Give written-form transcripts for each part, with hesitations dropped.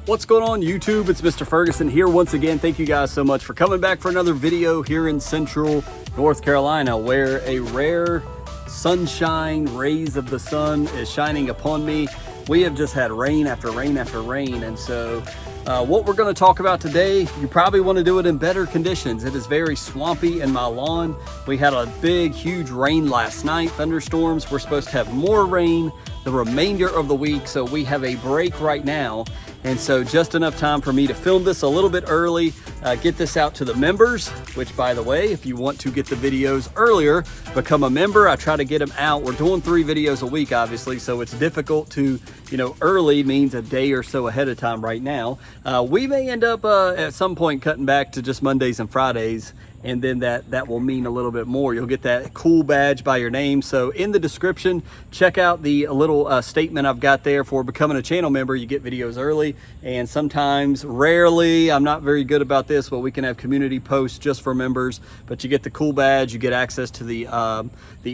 What's going on YouTube? It's Mr. Ferguson here once again. Thank you guys so much for coming back for another video here in Central North Carolina, where a rare sunshine, rays of the sun is shining upon me. We have just had rain after rain after rain, and so what we're going to talk about today, you probably want to do it in better conditions. It is very swampy in my lawn. We had a big, huge rain last night, thunderstorms. We're supposed to have more rain the remainder of the week, so we have a break right now. And so just enough time for me to film this a little bit early, get this out to the members, which by the way, if you want to get the videos earlier, become a member. I try to get them out. We're doing 3 videos a week, obviously, so it's difficult to, early means a day or so ahead of time right now. We may end up at some point cutting back to just Mondays and Fridays, and then that will mean a little bit more. You'll get that cool badge by your name. So in the description, check out the little statement I've got there for becoming a channel member. You get videos early, and sometimes, rarely, I'm not very good about this, but we can have community posts just for members. But you get the cool badge, you get access to the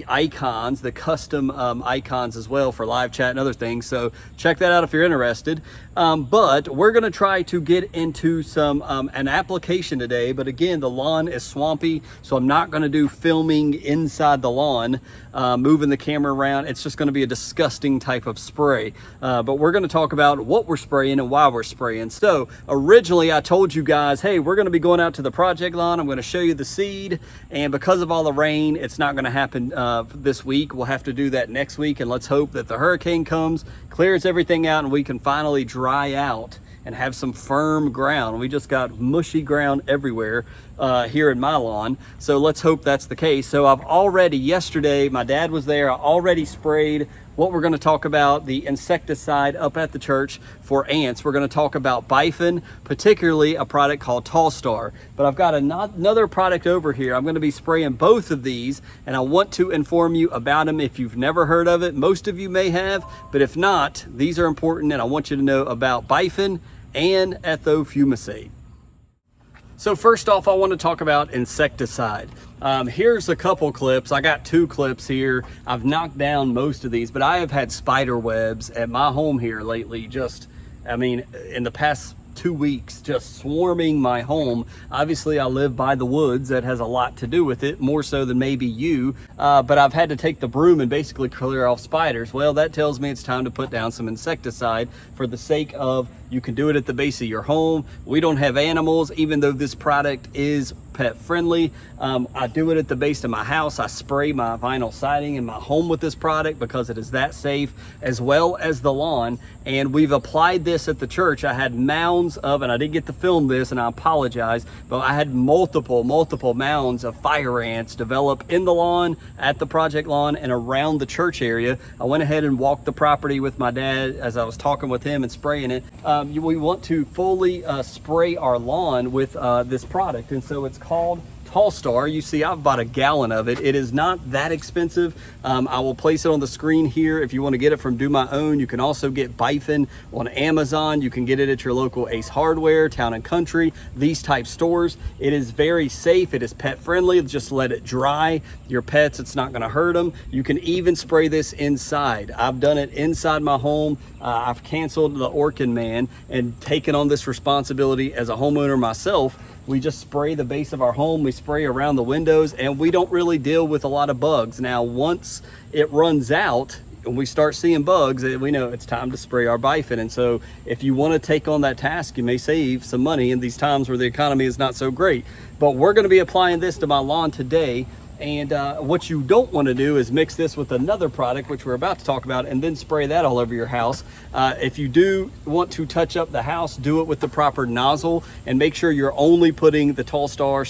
icons, the custom icons as well for live chat and other things. So check that out if you're interested. But we're gonna try to get into some an application today. But again, the lawn is swampy, so I'm not going to do filming inside the lawn, moving the camera around. It's just going to be a disgusting type of spray, but we're going to talk about what we're spraying and why we're spraying. So originally I told you guys, hey, we're going to be going out to the project lawn. I'm going to show you the seed, and because of all the rain, it's not going to happen this week. We'll have to do that next week, and let's hope that the hurricane comes, clears everything out, and we can finally dry out and have some firm ground. We just got mushy ground everywhere here in my lawn, so let's hope that's the case. So I've already, yesterday, my dad was there, I already sprayed what we're gonna talk about, the insecticide up at the church for ants. We're gonna talk about Bifen, particularly a product called Talstar. But I've got another product over here. I'm gonna be spraying both of these, and I want to inform you about them if you've never heard of it. Most of you may have, but if not, these are important, and I want you to know about Bifen and ethofumicate. So first off, I want to talk about insecticide. Here's a couple clips. I got 2 clips here. I've knocked down most of these, but I have had spider webs at my home here lately. In the past 2 weeks, just swarming my home. Obviously I live by the woods. That has a lot to do with it, more so than maybe you, but I've had to take the broom and basically clear off spiders. Well, that tells me it's time to put down some insecticide for the sake of, you can do it at the base of your home. We don't have animals, even though this product is pet friendly. I do it at the base of my house. I spray my vinyl siding in my home with this product because it is that safe, as well as the lawn. And we've applied this at the church. I had mounds of, and I didn't get to film this, and I apologize, but I had multiple mounds of fire ants develop in the lawn, at the project lawn, and around the church area. I went ahead and walked the property with my dad as I was talking with him and spraying it. We want to fully spray our lawn with this product, and so it's called Talstar. You see, I've bought a gallon of it. It is not that expensive. I will place it on the screen here if you want to get it from Do My Own. You can also get Bifen on Amazon. You can get it at your local Ace Hardware, Town and Country, these type stores. It is very safe. It is pet friendly. Just let it dry. Your pets, it's not going to hurt them. You can even spray this inside. I've done it inside my home. I've canceled the Orkin Man and taken on this responsibility as a homeowner myself. We just spray the base of our home, we spray around the windows, and we don't really deal with a lot of bugs. Now, once it runs out and we start seeing bugs, we know it's time to spray our Bifen. And so if you want to take on that task, you may save some money in these times where the economy is not so great. But we're going to be applying this to my lawn today. And what you don't want to do is mix this with another product, which we're about to talk about, and then spray that all over your house. If you do want to touch up the house, do it with the proper nozzle, and make sure you're only putting the Talstar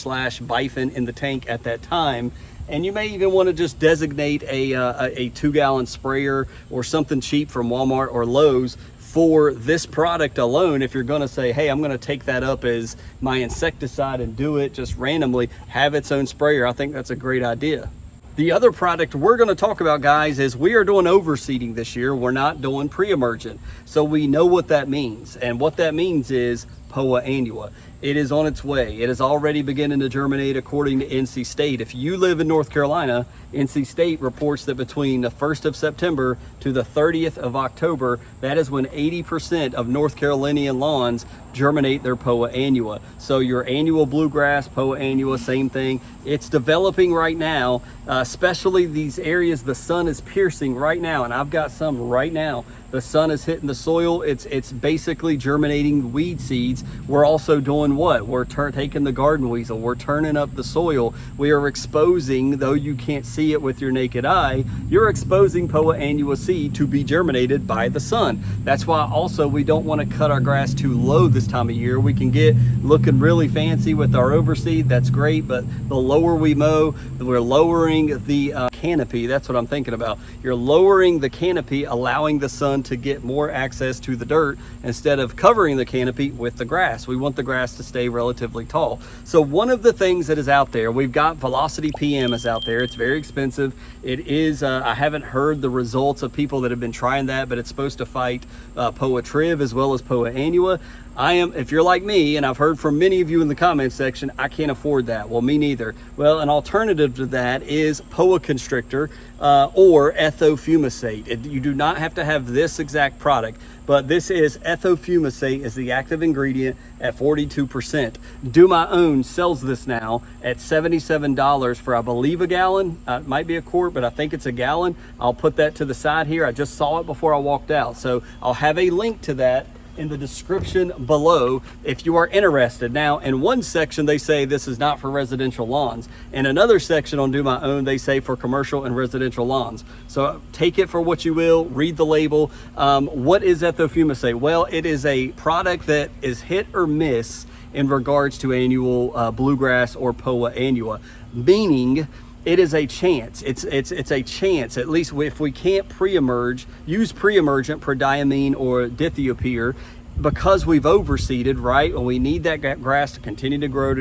/ Bifen in the tank at that time. And you may even want to just designate a 2-gallon sprayer or something cheap from Walmart or Lowe's for this product alone. If you're going to say, hey, I'm going to take that up as my insecticide and do it just randomly, have its own sprayer, I think that's a great idea. The other product we're going to talk about, guys, is we are doing overseeding this year. We're not doing pre-emergent. So we know what that means. And what that means is Poa annua. It is on its way. It is already beginning to germinate according to NC State. If you live in North Carolina, NC State reports that between the 1st of September to the 30th of October, that is when 80% of North Carolinian lawns germinate their Poa annua. So your annual bluegrass, Poa annua, same thing. It's developing right now, especially these areas the sun is piercing right now, and I've got some right now. The sun is hitting the soil. It's basically germinating weed seeds. We're also doing what? We're taking the garden weasel. We're turning up the soil. We are exposing, though you can't see it with your naked eye, you're exposing Poa annua seed to be germinated by the sun. That's why also we don't want to cut our grass too low this time of year. We can get looking really fancy with our overseed. That's great, but the lower we mow, we're lowering the canopy. That's what I'm thinking about. You're lowering the canopy, allowing the sun to get more access to the dirt instead of covering the canopy with the grass. We want the grass to stay relatively tall. So one of the things that is out there, we've got Velocity PM is out there. It's very expensive. It is, I haven't heard the results of people that have been trying that, but it's supposed to fight Poa triv as well as Poa annua. If you're like me, and I've heard from many of you in the comments section, I can't afford that. Well, me neither. Well, an alternative to that is Poa constrictor or ethofumicate. You do not have to have this exact product, but this is ethofumicate is the active ingredient at 42%. Do My Own sells this now at $77 for, I believe, a gallon. It might be a quart, but I think it's a gallon. I'll put that to the side here. I just saw it before I walked out. So I'll have a link to that in the description below if you are interested. Now, in one section they say this is not for residential lawns. In another section on Do My Own, they say for commercial and residential lawns. So take it for what you will, read the label. What is ethofumicate? Well, it is a product that is hit or miss in regards to annual bluegrass or Poa annua, meaning it is a chance. It's a chance, at least if we can't pre-emerge, use pre-emergent prodiamine or dithiopyr because we've overseeded, right? And we need that grass to continue to grow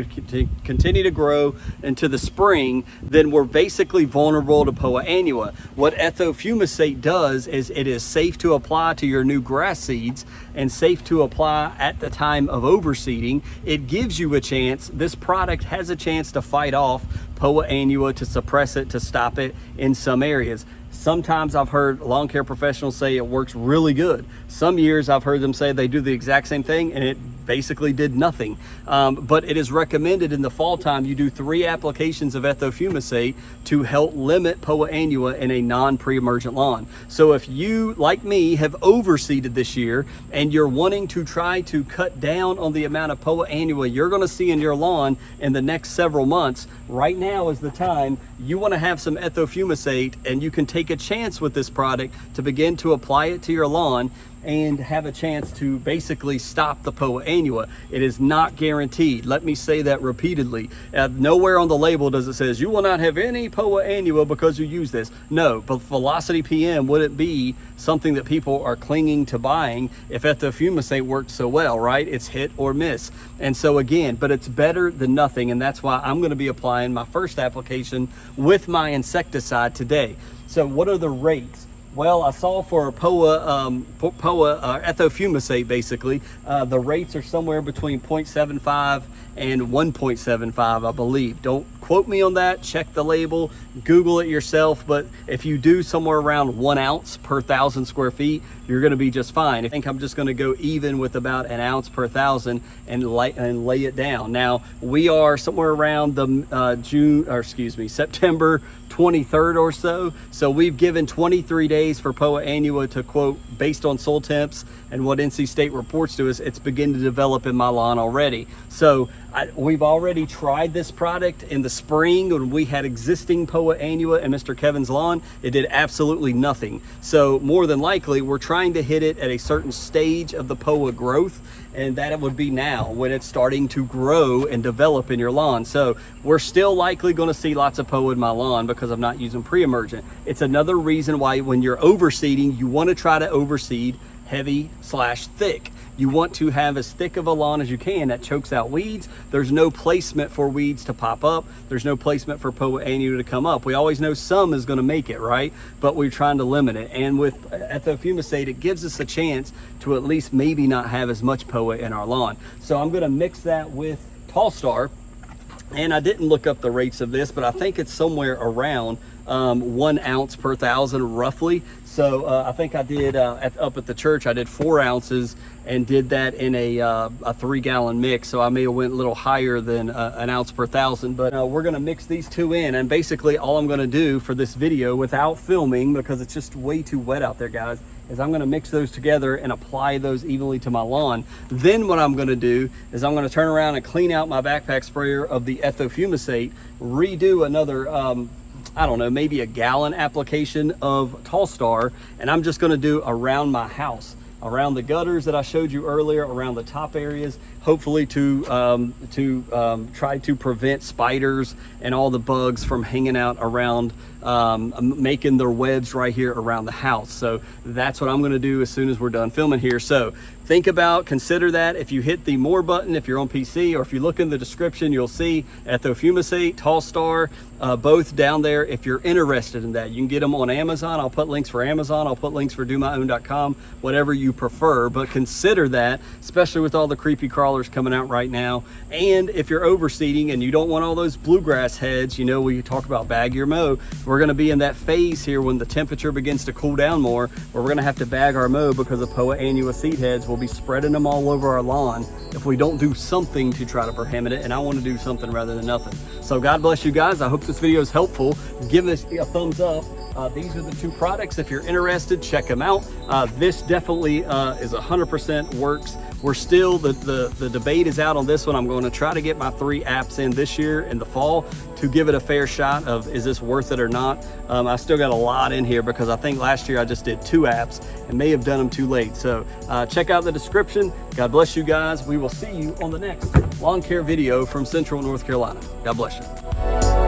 into the spring, then we're basically vulnerable to Poa annua. What ethofumicate does is it is safe to apply to your new grass seeds and safe to apply at the time of overseeding. It gives you a chance, this product has a chance to fight off Poa annua, to suppress it, to stop it in some areas. Sometimes I've heard lawn care professionals say it works really good. Some years I've heard them say they do the exact same thing and it basically did nothing. But it is recommended in the fall time you do 3 applications of ethofumicate to help limit Poa annua in a non-pre-emergent lawn. So if you, like me, have overseeded this year and you're wanting to try to cut down on the amount of Poa annua you're gonna see in your lawn in the next several months, right now is the time. You wanna have some ethofumicate and you can take a chance with this product to begin to apply it to your lawn and have a chance to basically stop the Poa annua. It is not guaranteed. Let me say that repeatedly. Nowhere on the label does it says you will not have any Poa annua because you use this. No, but Velocity PM wouldn't be something that people are clinging to buying if ethofumicate worked so well, right? It's hit or miss. And so again, but it's better than nothing, and that's why I'm gonna be applying my first application with my insecticide today. So what are the rates? Well, I saw for Poa ethofumicate, basically, the rates are somewhere between 0.75 and 1.75, I believe. Don't quote me on that. Check the label, Google it yourself. But if you do somewhere around 1 ounce per 1,000 square feet, you're going to be just fine. I think I'm just going to go even with about 1 ounce per 1,000 and lay it down. Now we are somewhere around the September 23rd or so. So we've given 23 days for Poa annua to, quote, based on soil temps and what NC State reports to us, it's beginning to develop in my lawn already. So we've already tried this product in the spring when we had existing Poa annua in Mr. Kevin's lawn. It did absolutely nothing. So more than likely, we're trying to hit it at a certain stage of the Poa growth, and that it would be now when it's starting to grow and develop in your lawn. So we're still likely going to see lots of Poa in my lawn because I'm not using pre-emergent. It's another reason why when you're overseeding, you want to try to overseed heavy/thick. You want to have as thick of a lawn as you can that chokes out weeds. There's no placement for weeds to pop up. There's no placement for Poa annua to come up. We always know some is going to make it, right? But we're trying to limit it. And with Ethofumicide, it gives us a chance to at least maybe not have as much Poa in our lawn. So I'm going to mix that with Talstar. And I didn't look up the rates of this, but I think it's somewhere around 1 ounce per 1,000 roughly. So I think I did up at the church, I did 4 ounces and did that in a 3-gallon mix. So I may have went a little higher than 1 ounce per 1,000, but we're gonna mix these two in. And basically all I'm gonna do for this video without filming, because it's just way too wet out there, guys, is I'm gonna mix those together and apply those evenly to my lawn. Then what I'm gonna do is I'm gonna turn around and clean out my backpack sprayer of the Ethofumicide, redo another, I don't know, maybe a gallon application of Talstar, and I'm just gonna do around my house, around the gutters that I showed you earlier, around the top areas, hopefully to try to prevent spiders and all the bugs from hanging out around, making their webs right here around the house. So that's what I'm gonna do as soon as we're done filming here. So think about, consider that. If you hit the more button, if you're on PC, or if you look in the description, you'll see Ethofumicide, Talstar, both down there. If you're interested in that, you can get them on Amazon. I'll put links for Amazon. I'll put links for domyown.com, whatever you prefer, but consider that, especially with all the creepy crawlers coming out right now. And if you're overseeding and you don't want all those bluegrass heads, you know, we talk about bag your mow, we're gonna be in that phase here when the temperature begins to cool down more, where we're gonna have to bag our mow because the Poa annua seed heads will be spreading them all over our lawn if we don't do something to try to prohibit it. And I want to do something rather than nothing. So God bless you guys. I hope this video is helpful. Give us a thumbs up. These are the 2 products. If you're interested, check them out. This definitely is 100% works. We're still, the debate is out on this one. I'm going to try to get my 3 apps in this year in the fall to give it a fair shot of, is this worth it or not? I still got a lot in here because I think last year I just did 2 apps and may have done them too late. So check out the description. God bless you guys. We will see you on the next lawn care video from Central North Carolina. God bless you.